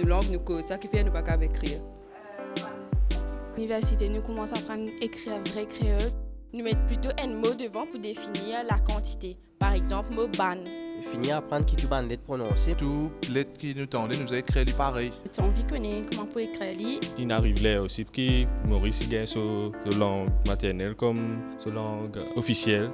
nous langue, nous cause, ça qui fait nous pas qu'à écrire. L'université, nous commençons à apprendre à écrire vrai créole. Nous mettons plutôt un mot devant pour définir la quantité. Par exemple, mot ban. Finir à apprendre qui tu vas lettre prononcer. Tout lettre qui nous tendait, nous a écrit pareil. Tu as envie de connaître comment pour écrire lui. Il arrive là aussi que Maurice il gagne sa langue maternelle comme sa langue officielle.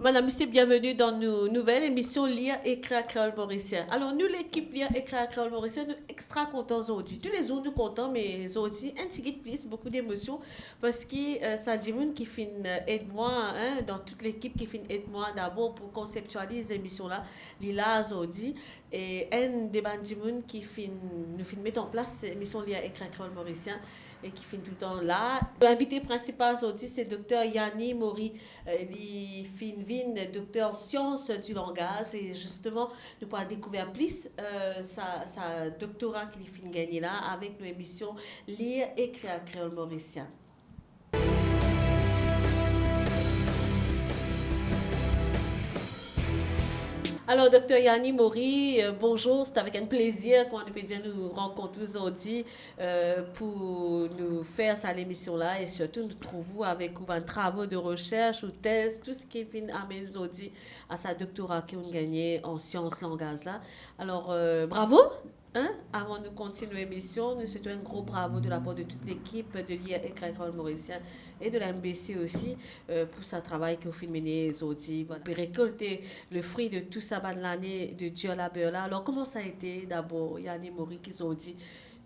Madame, monsieur, bienvenue dans nos nouvelles émissions Lire, écrire créole mauricien. Alors, nous, l'équipe Lire, écrire créole mauricien, nous extra contents aujourd'hui. Tous les jours, nous contents, mais aujourd'hui, un petit peu plus, beaucoup d'émotions, parce que ça dit qui fait aide-moi, hein, dans toute l'équipe qui fait aide-moi d'abord pour conceptualiser l'émission là, Lila aujourd'hui, et un des bandits qui fait nous fait mettre en place l'émission Lire, écrire créole mauricien, et qui fait tout le temps là. L'invité principal aujourd'hui, c'est Dr Yanni Mori, il fait docteur sciences du langage, et justement nous pourrons découvrir plus sa doctorat qu'il fait gagner là avec nos émissions Lire, écrire créole mauricien. Alors, docteur Yanni Mori, bonjour. C'est avec un plaisir qu'on peut dire nous rencontrer aujourd'hui pour nous faire cette émission-là, et surtout nous trouvons avec un travail de recherche ou thèse, tout ce qui vient amener aujourd'hui à sa doctorat qu'on a gagné en sciences langage là. Alors, bravo. Hein? Avant de continuer l'émission, nous souhaitons un gros bravo de la part de toute l'équipe de Lire, écrire créole mauricien et de la MBC aussi pour ce travail que vous faites mener aujourd'hui. Voilà. Pour récolter le fruit de tout ça de l'année de Dieu labeur là. Alors, comment ça a été d'abord, Yanni Mori, qui ont dit,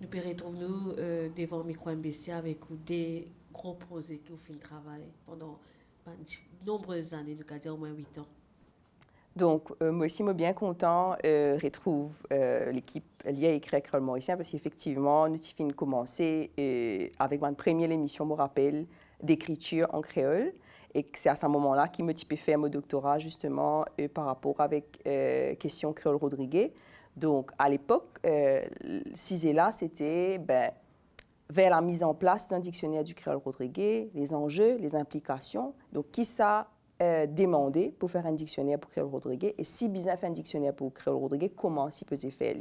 nous pouvons retrouver devant le micro MBC avec des gros projets que vous faites travail pendant de nombreuses années, nous allons dire au moins 8 ans. Donc, moi aussi, je suis bien content de retrouver l'équipe Lire, écrire créole mauricien, parce qu'effectivement, nous avons commencé avec ma première émission, je me rappelle, d'écriture en créole. Et c'est à ce moment-là que je fait mon doctorat, justement, par rapport avec question créole Rodriguez. Donc, à l'époque, là, c'était vers la mise en place d'un dictionnaire du créole Rodriguez, les enjeux, les implications. Donc, qui ça demandé pour faire un dictionnaire pour créole Rodriguez, et si besoin faire un dictionnaire pour créole Rodriguez, comment s'y peut faire.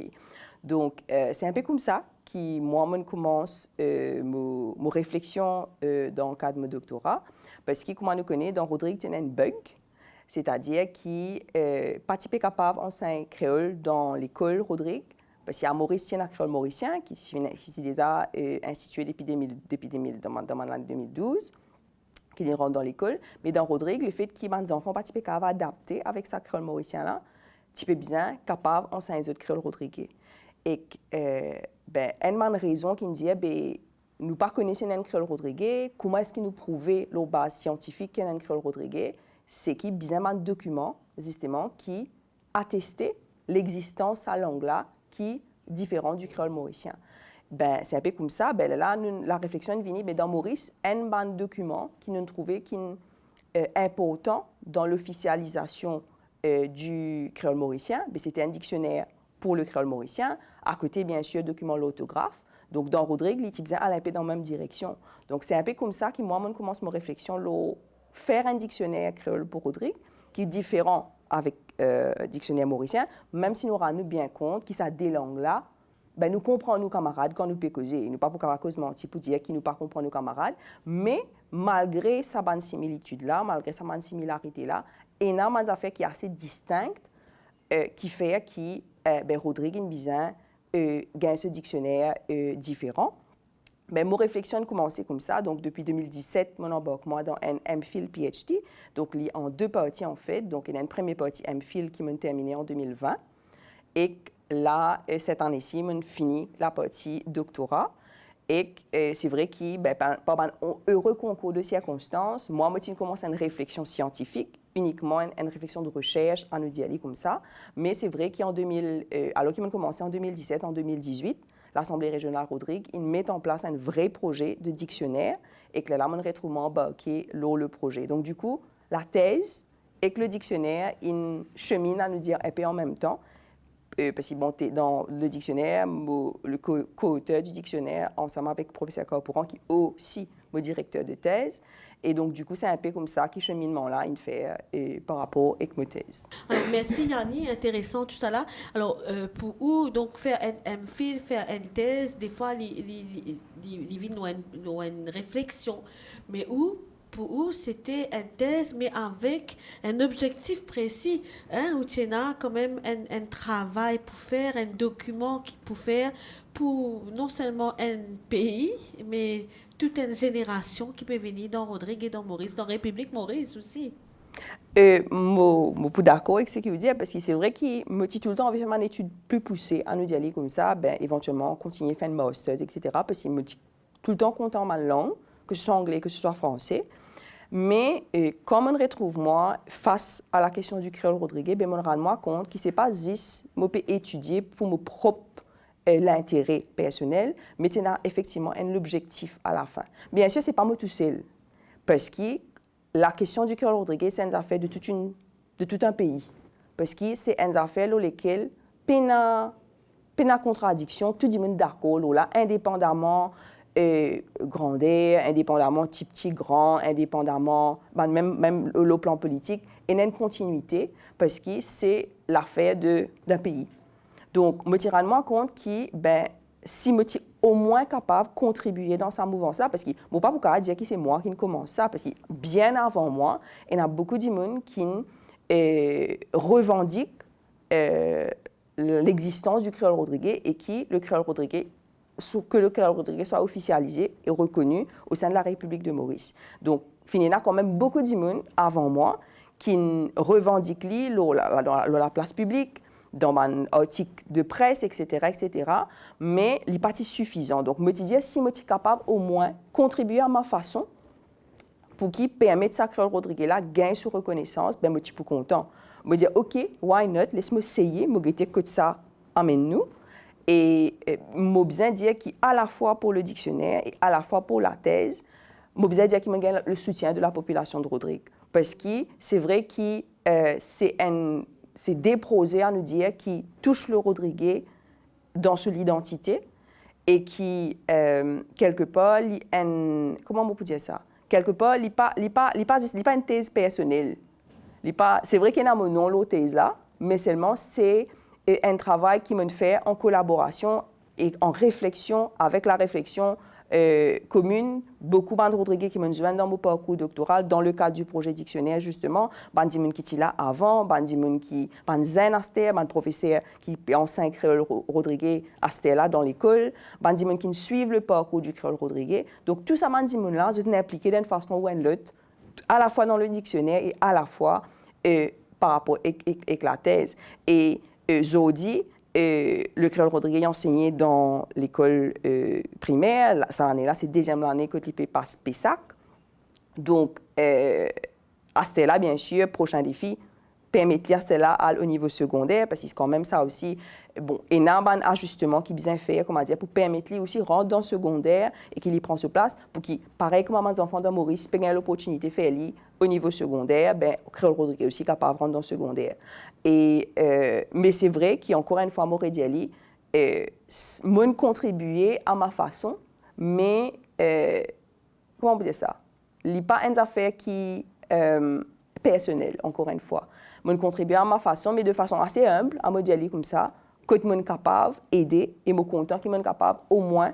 Donc, c'est un peu comme ça que moi, je commence ma réflexion dans le cadre de mon doctorat, parce que, comme on nous connaît, dans Rodriguez, il y a un bug, c'est-à-dire qu'il n'est pas capable d'enseigner créole dans l'école Rodriguez, parce qu'il y a Maurice, il y a un créole mauricien qui s'est déjà institué depuis 2012, qu'il rentre dans l'école, mais dans Rodrigue, le fait qu'il y ait des enfants pas capables d'adapter avec sa créole mauricien là, tu peux bien capable d'enseigner les autres créoles Rodriguez. Et une raison qui nous dit nous pas connaissons un créole Rodriguez, comment est-ce qu'il nous prouvait la base scientifique qu'il y a un créole Rodriguez, c'est qu'il y a besoin d'un document justement qui attestait l'existence de la langue là qui est différente du créole mauricien. C'est un peu comme ça. Là, la réflexion est venue dans Maurice, un document qui nous trouvait qui est important dans l'officialisation du créole mauricien. C'était un dictionnaire pour le créole mauricien. À côté, bien sûr, document l'autographe. Donc, dans Rodrigue, il utilisait à peu dans la même direction. Donc, c'est un peu comme ça que moi, je commence ma réflexion, faire un dictionnaire créole pour Rodrigue, qui est différent avec dictionnaire mauricien, même si nous rendons bien compte que ça des langues-là, nous comprenons nos camarades quand nous pouvons causer. Nous ne pas pour cause mentir pour dire qu'ils ne pas comprendre nos camarades, mais malgré sa bonne similitude-là, malgré sa bonne similarité-là, il y a des affaires qui sont assez distinctes qui fait que Rodrigue Bizin gagne ce dictionnaire différent. Mais mon réflexion a commencé comme ça. Donc, depuis 2017, mon embarquement dans un MPhil PhD. Donc, il y a en deux parties en fait. Donc, il y a une première partie MPhil qui m'a terminé en 2020. Et là, cette année-ci, on finit la partie doctorat. Et c'est vrai que, par un heureux concours de circonstances, moi, je commence une réflexion scientifique, uniquement une réflexion de recherche, à nous dire comme ça. Mais c'est vrai qu'en alors qu'il a commencé en 2017, en 2018, l'Assemblée régionale Rodrigue, ils mettent en place un vrai projet de dictionnaire et que là, on retrouve embarqué le projet. Donc, du coup, la thèse et que le dictionnaire, ils cheminent à nous dire un peu en même temps. parce que bon, dans le dictionnaire, le co-auteur du dictionnaire, ensemble avec le professeur Corporan, qui est aussi mon directeur de thèse. Et donc, du coup, c'est un peu comme ça que cheminement-là, il fait par rapport à ma thèse. Alors, merci Yanni, intéressant tout ça là. Alors, pour où donc faire un MPhil, faire une thèse, des fois, il vient une réflexion, mais où pour eux, c'était une thèse, mais avec un objectif précis. Hein, où tu as quand même un travail pour faire, un document pour faire, pour non seulement un pays, mais toute une génération qui peut venir dans Rodrigue et dans Maurice, dans République Maurice aussi. Je suis d'accord avec ce que vous dites, parce que c'est vrai que me dit tout le temps, avec une étude plus poussée, à nous y aller comme ça, ben, éventuellement, continuer à faire une master, etc. Parce qu'il me dit tout le temps content ma langue, que ce soit anglais, que ce soit français. Mais comme on retrouve moi, face à la question du créole rodriguais, ben, on rend moi compte que ce n'est pas juste que je peux étudier pour mon propre l'intérêt personnel, mais c'est effectivement un objectif à la fin. Bien sûr, ce n'est pas moi tout seul, parce que la question du créole rodriguais, c'est une affaire de tout un pays. Parce que c'est une affaire dans laquelle peine contradiction, tout le monde est d'accord, là, indépendamment grandeur, indépendamment petit, grand, indépendamment, même au plan politique, et il y a une continuité, parce que c'est l'affaire d'un pays. Donc, je me suis rendu compte que ben, si je suis au moins capable de contribuer dans sa mouvance-là, parce que je ne peux pas dire que c'est moi qui commence ça, parce que bien avant moi, il y a beaucoup de monde qui revendiquent l'existence du créole rodriguais et que le créole rodriguais soit officialisé et reconnu au sein de la République de Maurice. Donc, il y a quand même beaucoup de monde avant moi qui revendiquent la place publique, dans un article de presse, etc., mais il n'est pas suffisant. Donc, je me disais, si je suis capable au moins contribuer à ma façon pour qui permettre à Créole Rodriguez là gagner sur reconnaissance, ben, je suis plus content. Je me dis, OK, why not, laisse-moi essayer, je vais que ça amène-nous. Et je me besoin de dire qu'à la fois pour le dictionnaire et à la fois pour la thèse, je me besoin de dire qu'il me gagne le soutien de la population de Rodrigue. Parce que c'est vrai que c'est des projets à nous dire qui touchent le Rodriguais dans son identité et qui, quelque part, comment on peut dire ça? Quelque part, il n'est pas une thèse personnelle. C'est vrai qu'il y a mon nom, l'autre thèse là, mais seulement c'est un travail qui me fait en collaboration et en réflexion avec la réflexion commune. Beaucoup de Rodriguez qui me joignent dans mon parcours doctoral dans le cadre du projet dictionnaire, justement. Des gens qui étaient là avant, des gens qui des professeurs qui enseignent créole rodriguais à là dans l'école, des gens qui suivent le parcours du créole rodriguais. Donc, tout ça, ces gens-là, je suis impliqué d'une façon ou d'une autre, à la fois dans le dictionnaire et à la fois par rapport avec la thèse. Et Zodi, le créole rodriguais enseigné dans l'école primaire. Cette année-là, c'est la deuxième année que tu passes PESAC. Donc, à ce là, bien sûr, prochain défi, permettre à cela au niveau secondaire, parce que c'est quand même ça aussi. Bon, et il y a un ajustement qui est bien fait, comment dire, pour permettre aussi de rentrer dans le secondaire et qu'il y prend sa place, pour qu'il, pareil comme les enfants de Maurice, aient l'opportunité de faire au niveau secondaire, ben, le créole rodriguais aussi capable de rentrer dans le secondaire. Mais c'est vrai qu'encore une fois, je dis, je contribuer à ma façon, mais comment on peut dire ça? Il n'y a pas une affaire qui personnelle, encore une fois. Je contribue à ma façon, mais de façon assez humble, à me dire comme ça, que je suis capable d'aider et je suis content que je suis capable au moins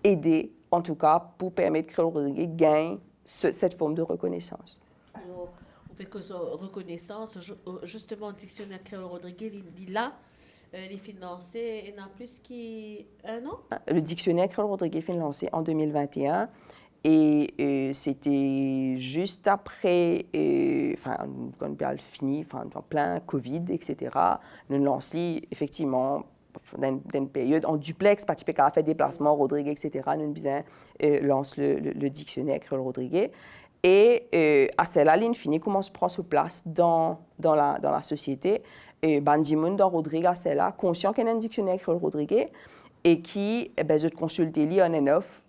aider, en tout cas, pour permettre que le Rodriguez gagne cette forme de reconnaissance. Alors, parce que reconnaissance, justement, le dictionnaire créole rodriguais, il est là, il est financé, il y en a plus qu'un an. Le dictionnaire créole rodriguais est lancé en 2021 et c'était juste après, quand on a fini, en plein Covid, etc. Nous lançons effectivement dans une période en duplex, pas typique à faire des déplacements, Rodriguez, etc. Nous bien lance le dictionnaire créole rodriguais. Et à celle-là, l'infini commence à prendre sa place dans la société. Et Bandimoun dans Rodrigue, à celle-là, conscient qu'il y a un dictionnaire créole rodriguais et qui, je consulte lui en and off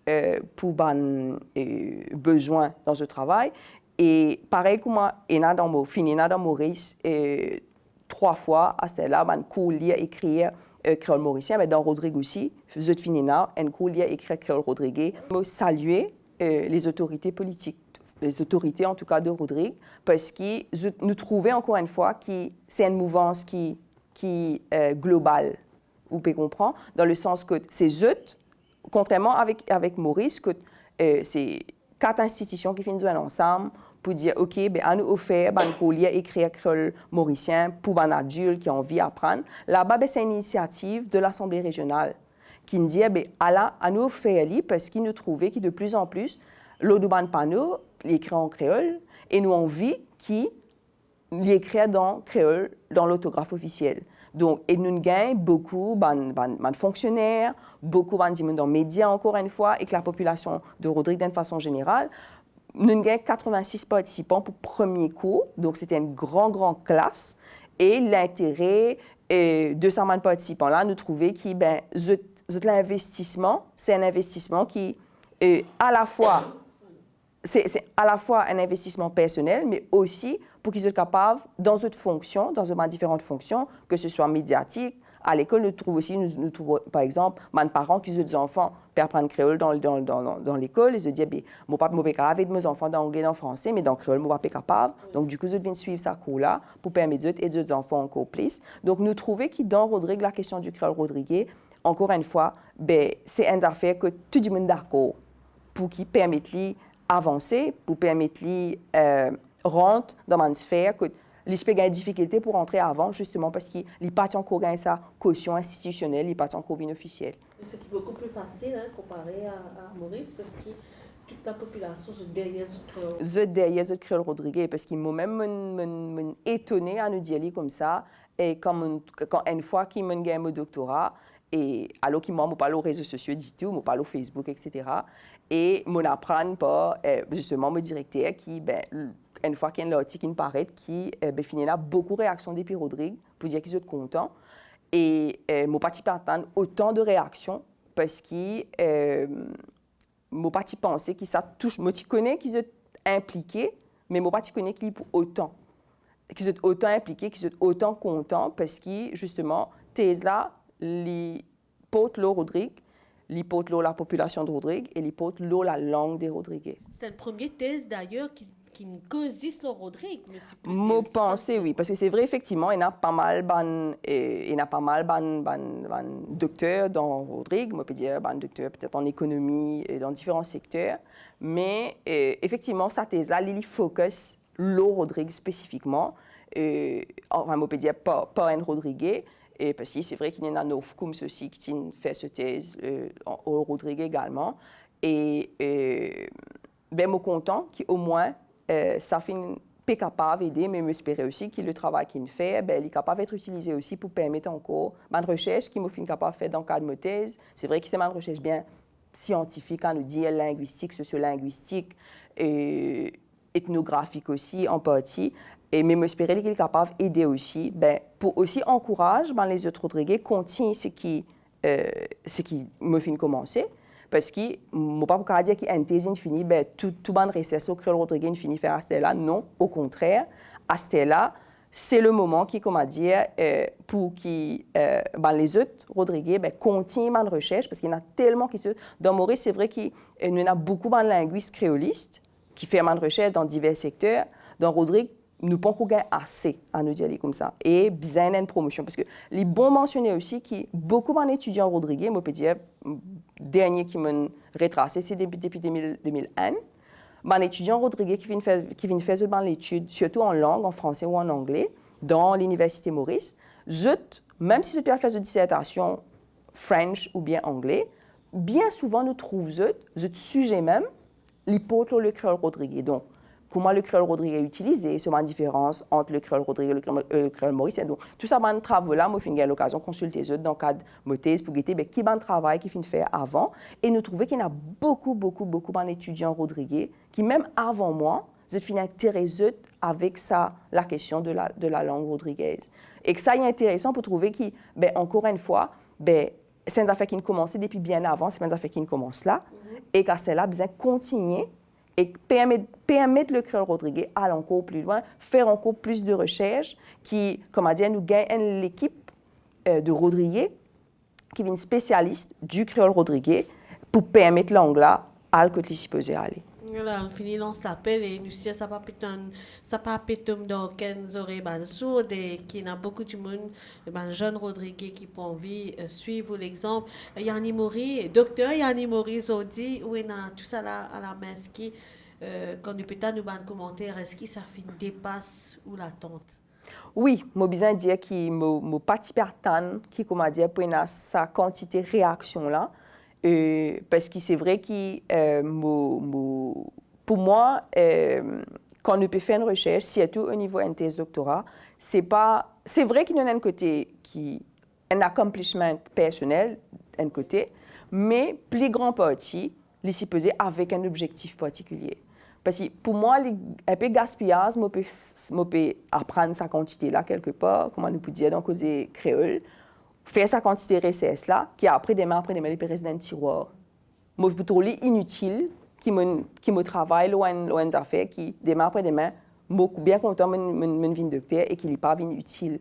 pour besoin dans ce travail. Et pareil comme moi, dans Maurice, 3 fois à celle-là, ben, cours lire, écrire créole mauricien, mais dans Rodrigue aussi, je finis là, un cours lire, écrire créole rodriguais. Je saluer les autorités politiques, les autorités en tout cas de Rodrigue, parce que nous trouvons encore une fois que c'est une mouvance qui est globale, vous pouvez comprendre, dans le sens que c'est eux, contrairement avec Maurice, que c'est 4 institutions qui finissent ensemble pour dire, OK, ben, à nous offrir, ben, pour lire, écrire créole mauricien pour les adultes qui ont envie d'apprendre. Là-bas, ben, c'est une initiative de l'Assemblée régionale qui nous dit, ben, à nous offrir, parce qu'ils nous trouvaient que de plus en plus, l'eau de panneau, l'écrit en créole, et nous envie qui l'écrit dans créole, dans l'autographe officiel. Donc, et nous gagnons beaucoup de fonctionnaires, beaucoup de médias, encore une fois, et que la population de Rodrigue, d'une façon générale, nous gagnons 86 participants pour le premier cours. Donc, c'était une grande classe. Et l'intérêt de ces participants-là, nous trouvons que l'investissement, c'est un investissement qui est à la fois un investissement personnel, mais aussi pour qu'ils soient capables, dans d'autres fonctions, dans différentes fonctions, que ce soit médiatique. À l'école, nous trouvons aussi, nous trouvons, par exemple, mes parents qui ont des enfants pour apprendre créole dans l'école, ils se disent, je ne peux pas avec mes enfants dans l'anglais et dans le français, mais dans le créole, je ne suis pas capable. Donc, du coup, je viens suivre ça cours-là pour permettre et d'autres enfants encore plus. Donc, nous trouvons que dans Rodrigue, la question du créole rodriguais, encore une fois, c'est une affaire que tout le monde est d'accord pour qui permettent d'avancer, pour permettre rentrer dans une sphère que les gens ont des difficultés pour rentrer avant, justement parce qu'ils n'ont pas encore sa caution institutionnelle, ils n'ont pas encore une officielle. C'est beaucoup plus facile comparé à Maurice, parce que toute la population se derrière ce créole. Je derrière ce créole rodriguais, parce qu'ils m'ont même étonné à nous dire comme ça, et quand une fois qu'ils m'ont gagné mon doctorat, et alors qu'ils m'ont parlé aux réseaux sociaux du tout, m'ont parlé au Facebook, etc. Et m'ont appris par justement mon directeur qui, une fois qu'il y a un article qui paraît, qui finit là beaucoup de réactions depuis Rodrigue pour dire qu'ils sont contents. Et m'ont pas attendre autant de réactions parce que m'ont pas pensé que ça touche. Moi, tu connais qu'ils sont impliqués, mais m'ont pas connais qu'ils pour autant. Qu'ils sont autant impliqués, qu'ils sont autant contents parce que justement, thèse là, les portent l'eau Rodrigue, les portent l'eau la population de Rodrigue et les portent l'eau la langue des Rodriguais. C'est une première thèse d'ailleurs qui consiste le Rodrigue. Moi pensais oui, parce que c'est vrai effectivement, il y a pas mal docteurs dans Rodrigue, moi peux dire docteurs peut-être en économie et dans différents secteurs, mais effectivement sa thèse là, il focus l'eau Rodrigue spécifiquement, enfin moi peux dire pas un Rodriguais. Et parce que c'est vrai qu'il y en a neuf comme ceci qui fait cette thèse au Rodrigue également. Et je suis content qu'au moins, ça fait capable d'aider, mais j'espère aussi que le travail qu'il fait, il est capable d'être utilisé aussi pour permettre encore ma recherche qui m'a fait capable de faire dans le cadre de ma thèse. C'est vrai que c'est ma recherche bien scientifique, on nous dit linguistique, sociolinguistique, ethnographique aussi en partie. Mais j'espère qu'il est capable d'aider aussi, pour aussi encourager les autres Rodriguais continuer ce qui me fait commencer. Parce que je ne peux pas dire qu'une thèse finie, tout le recherche au créole Rodriguais finit faire à ce là. Non, au contraire, à ce là, c'est le moment qui, comment dire, pour que les autres Rodriguais continuent ma recherche, parce qu'il y en a tellement qui se... Dans Maurice, c'est vrai qu'il y en a beaucoup de linguistes créolistes qui font ma recherche dans divers secteurs. Dans Rodrigue, nous ne pouvons pas assez à nous dire comme ça. Et bien une promotion. Parce que les bons mentionnés aussi, qui beaucoup d'étudiants rodriguais, moi, je peux dire, dernier qui m'ont retracé, c'est depuis 2001. Les étudiants rodriguais qui viennent faire l'étude, surtout en langue, en français ou en anglais, dans l'Université Maurice, même si ils font une dissertation French ou bien anglais, bien souvent nous trouvons ce sujet même, l'hypothèse le créole rodriguais. Donc, comment le créole rodriguais est utilisé, c'est ma différence entre le créole rodriguais et le créole mauricien. Donc, tout ça, mon travail-là, moi, j'ai eu l'occasion de consulter les autres dans le cadre de ma thèse pour guetter qui est travail qu'ils finissent faire avant. Et nous trouvons qu'il y a beaucoup d'étudiants rodriguais qui, même avant moi, ils finissent intéressés avec ça, la question de la langue rodriguaise. Et que ça est intéressant pour trouver que, encore une fois, c'est une affaire qui commence depuis bien avant, c'est une affaire qui commence là, et qu'à cela, besoin continuer et permettre le créole rodriguais aller encore plus loin, faire encore plus de recherches qui, comment dire, nous gagne l'équipe de rodriguais qui est une spécialiste du créole rodriguais pour permettre l'anglais à le supposé aller. Voilà, on finit lance l'appel et nous si ça pas péter dans 15 oreilles sourdes et qui n'a beaucoup de monde jeune Rodriguez qui peut envie suivre l'exemple Yanni Mori docteur Yanni Mori dit oui dans tout ça là à la main qui quand nous peut-être nous ban commentaire est-ce que ça fait dépasse ou l'attente. Oui, moi besoin dire qui mo parti attendre qui comment dire pour sa quantité réaction là. Parce que c'est vrai que pour moi, quand on peut faire une recherche, surtout au niveau de thèse doctorat, c'est vrai qu'il y a un côté qui un accomplissement personnel, un côté, mais plus grand partie, il s'y posé avec un objectif particulier. Parce que pour moi, un peu gaspillage, je peux apprendre sa quantité là quelque part, comment on peut dire dans le créole. Faire sa quantité de RCS là, qui après demain, il peut rester dans un tiroir. Moi, je trouve inutile, qui me travaille loin des affaires, qui demain, après demain, je suis bien content de venir docteur et qui n'est pas utile.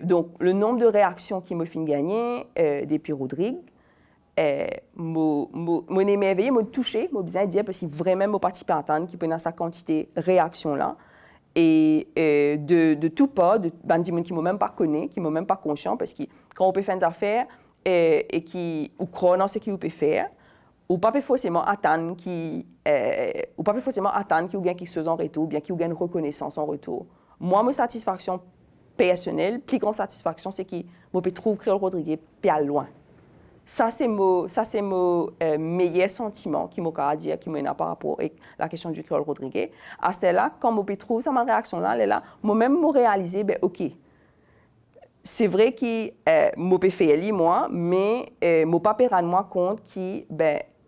Donc, le nombre de réactions qui me fait gagner depuis Rodrigue, mon émerveillé, m'a touché, m'a bien dit, parce que vraiment, mon participant qui peut dans sa quantité de réactions là. Et de tout pas, de des gens qui ne m'ont même pas connu, qui ne m'ont même pas conscient, parce que quand on peut faire des affaires et qui ou croient dans ce qu'on peut faire, ou pas forcément attendre qui ou pas forcément attendre qu'il y ait quelque chose en retour, ou bien qu'il y ait une reconnaissance en retour. Moi, ma satisfaction personnelle, plus grande satisfaction, c'est que je peux trouver Créole Rodriguez bien loin. Ça, c'est mon meilleur sentiment qui m'a dit, qui m'a par rapport à la question du créole Rodriguez. À ce là, quand je trouve ça, ma réaction là, moi-même, je réalisé, OK, c'est vrai que je peux faire moi, mais je ne peux pas prendre moi compte que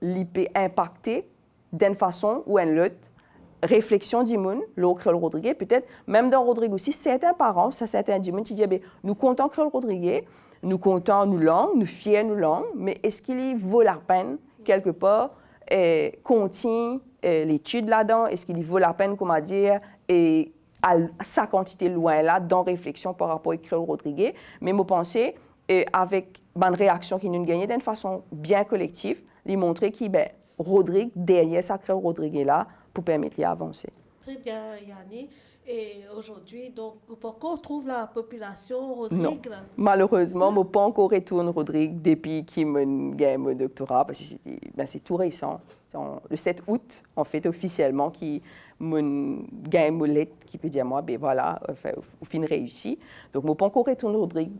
il peut impacter d'une façon ou d'une autre réflexion du monde, le créole Rodriguez, peut-être même dans Rodriguez aussi, certains parents, certains du monde qui disent, nous comptons créole Rodriguez, nous comptons nos langues, nous fiers nos langues, mais est-ce qu'il vaut la peine, quelque part, continuer l'étude là-dedans? Est-ce qu'il vaut la peine, comment dire, et à sa quantité loin là, dans réflexion par rapport à Créole Rodriguez? Mais je pense, avec une réaction qui nous gagne d'une façon bien collective, lui montrer que Rodrigue, derrière sa Créole Rodriguez là, pour permettre d'avancer. Très bien, Yanni. Et aujourd'hui, donc, pourquoi on trouve la population Rodrigue? Non. Malheureusement, je n'ai pas encore retourné Rodrigue depuis qu'il m'a gagné mon doctorat, parce que c'est tout récent. Le 7 août, en fait, officiellement, qui m'a gagné mon lettre qui peut dire, moi, voilà, au fin réussi. Donc, je n'ai pas encore retourné Rodrigue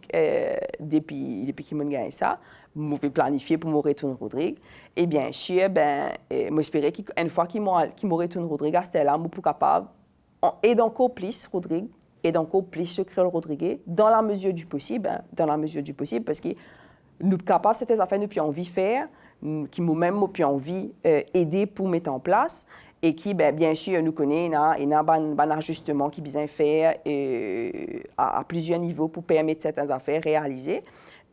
depuis qu'il m'a gagné ça. Je peux planifier pour me retourner Rodrigue. Et bien sûr, j'espérais qu'une fois qu'il m'a retourné Rodrigue, à ce là, je suis capable et d'encore plus Rodrigue, et d'encore plus ce créole Rodriguez, dans la mesure du possible, parce que nous sommes capables, certaines affaires, nous avons envie de faire, qui nous-mêmes, nous avons envie d'aider pour mettre en place, et qui, bien sûr, nous connaissons, il y a un ajustement qui besoin faire à plusieurs niveaux pour permettre certaines affaires réaliser.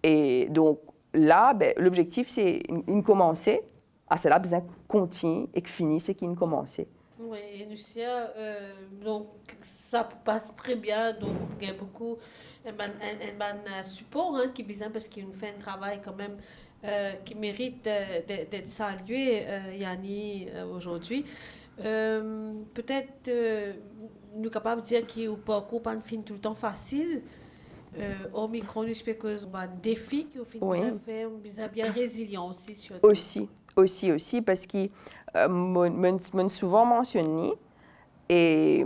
Et donc, là, l'objectif, c'est de commencer, à cela, besoin continuer et de finir ce qui a commencé. Oui, Lucia, donc ça passe très bien, donc il y a beaucoup un support qui est besoin parce qu'il fait un travail quand même qui mérite d'être salué, Yanni, aujourd'hui. Peut-être nous sommes capables de dire qu'il parcours pas fin tout le temps facile. Au micro, nous espérons que c'est un défi qui fait bien résilient aussi. Surtout. Aussi, parce que m'ont souvent mentionné et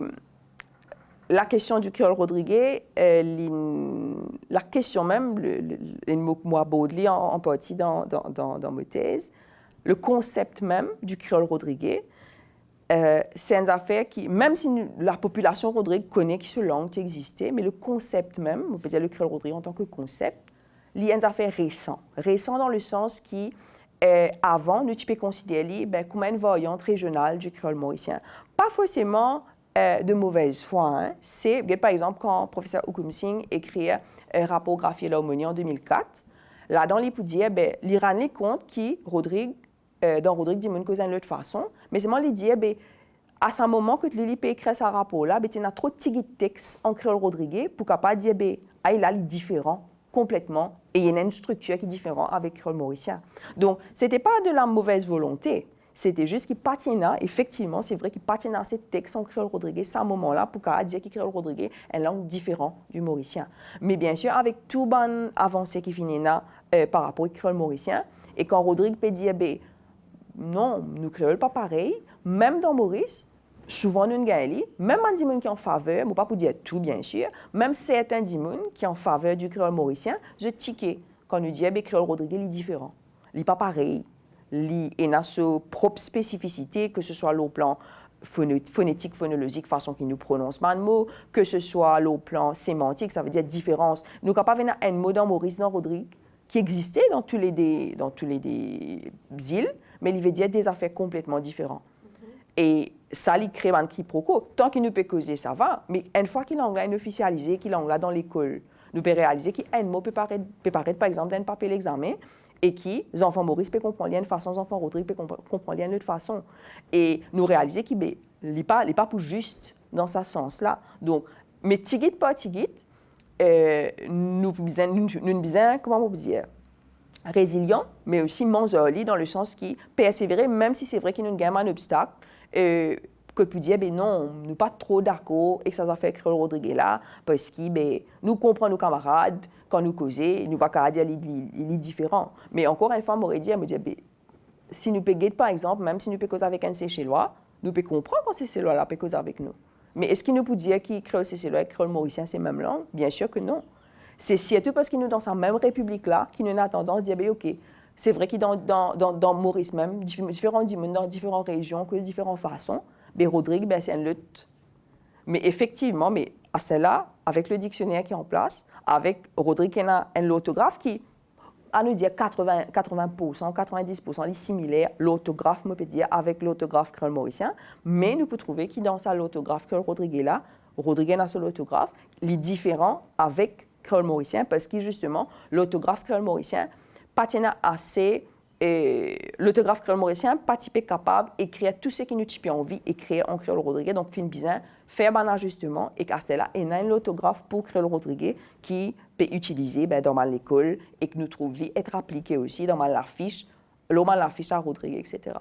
la question du créole Rodriguez, la question même, le mot que moi aborde en partie dans ma thèse, le concept même du créole Rodriguez, c'est une affaire qui, même si la population Rodriguez connaît que ce langue existait, mais le concept même, on peut dire le créole Rodriguez en tant que concept, il y a une affaire récent dans le sens qui avant, nous pouvons considérer comme une variante régionale du créole mauricien. Pas forcément de mauvaise foi. Hein. C'est, par exemple, quand le professeur Oukoum Singh écrit un rapport graphié l'harmonie en 2004, là-dedans, il peut dire, il rend compte que Rodrigue dans Rodrigue dit une cause d'une autre façon, mais c'est moi lui dire ben à ce moment que Lili peut écrire ce rapport là, ben il y a trop de petits textes en créole rodriguais pour capable dire ben il est différent complètement et il y a une structure qui est différente avec créole mauricien. Donc c'était pas de la mauvaise volonté. C'était juste qu'il patinait, effectivement, c'est vrai qu'il patinait à ces textes en créole rodriguais, à ce moment-là, pour dire que créole rodriguais est une langue différente du mauricien. Mais bien sûr, avec tout bon avancé qui finit là par rapport au créole mauricien, et quand Rodrigue peut dire, ben, non, nous créole pas pareil, même dans Maurice, souvent nous gagnons, même un dimon qui est en faveur, mais pas pour dire tout bien sûr, même certains dimon qui sont en faveur du créole mauricien, je tiquais quand nous disons, ben, créole rodriguais est différent, il n'est pas pareil. Il a sa propre spécificité, que ce soit au plan phonétique, phonologique, façon qu'il nous prononce mal mot, que ce soit au plan sémantique, ça veut dire différence. Nous n'avons pas un mot dans Maurice, dans Rodrigue, qui existait dans tous les îles, mais il veut dire des affaires complètement différentes. Et ça, il crée un quiproquo. Tant qu'il nous peut causer, ça va, mais une fois qu'il est officialisé, qu'il est dans l'école, nous pouvons réaliser qu'un mot peut paraître, par exemple, d'un papier l'examen, et qui, les enfants Maurice peuvent comprendre d'une façon, les enfants Rodrigue peuvent comprendre d'une autre façon. Et nous réaliser qu'il n'est pas pour juste dans ce sens-là. Donc, mais tigit pas tigit, nous sommes, comment on peut dire, résilients, mais aussi manzoli dans le sens qui persévérer, même si c'est vrai qu'il y a un obstacle, que peut dire, ben non, nous ne pas trop d'accord avec ça fait créole Rodrigue là, parce que ben, nous comprenons nos camarades, quand nous causons, nous ne pouvons pas dire qu'il est différent. Mais encore une fois, je me dit, ben, si nous pouvons, par exemple, même si nous pouvons causer avec un Seychellois, nous pouvons comprendre quand ces Seychellois-là peuvent causer avec nous. Mais est-ce qu'il nous peut dire qu'il créole Seychellois et créole mauricien, c'est la même langue? Bien sûr que non. C'est surtout parce que nous, dans cette même république-là, qui nous a tendance à dire, ben, OK, c'est vrai que dans Maurice même, différents dimons, dans différentes régions, que de différentes façons, ben, Rodrigue, ben, c'est une lutte. Mais effectivement, mais à celle-là, avec le dictionnaire qui est en place, avec Rodrigue qui a un orthographe qui, à nous dire 80%, 90% est similaire, l'orthographe, me peut dire, avec l'orthographe créole mauricien, mais nous pouvons trouver que dans sa l'orthographe créole Rodrigue est là, Rodrigue a son orthographe, il est différent avec créole mauricien parce que justement, l'orthographe créole mauricien patina assez. L'orthographe créole mauricien pas typé capable d'écrire tout ce qui nous type envie écrire en créole rodriguais donc fin bizarre faire un ajustement et qu'à cela il y a une orthographe pour créole rodriguais qui peut utiliser dans l'école et que nous trouvons être appliqué aussi dans l'affiche à Rodrigues, etc.